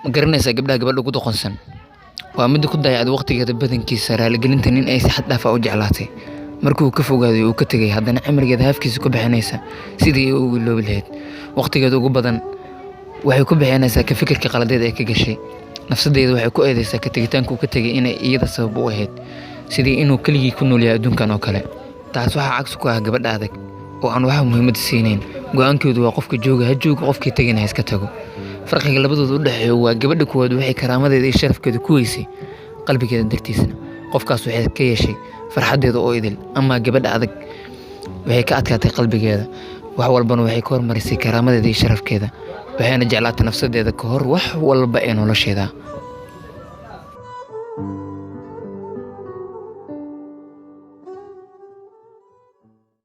ma garanaysaa gabadha ugu doqonsan waa mid ku dayacad waqtigeeda badankiisa raaligelinta nin ay si xad dhaaf ah u jeclaatay markuu ka fogaaday uu ka tagay haddana cimrigeeda hafkiisa ku bixinaysa sidii ay ugu iloobi lahayd waqtigeeda ugu badan waxay ku bixinaysaa ka fikirka qaladeed ee ka gashay nafsadeeda waxay ku eedaysaa ka tagitaanka uu ka tagay inay iyada sabab u ahayd sidii inuu keligii ku nool yahay adduunkan oo kale taas waxaa cagsi ku ah gabadha adag oo aan waxa muhiimad siinayn go'aankeedu waa qofka jooga ha jooga qofkii tagayna ha iska tago farqiga labadooda u dhaxeeyo waa gabadha kuwaad waxay karaamadeeda iyo sharafkeeda ku weysay qalbigeeda dartiisna qofkaas waxay ka yeeshay farxadeeda oo idil ama gabadha adag waxay ka adkaatay qalbigeeda wax walbana waxay ka hormarisay karaamadeeda iyo sharafkeeda waxayna jeclaatay nafsadeeda ka hor wax walba ee nolosheeda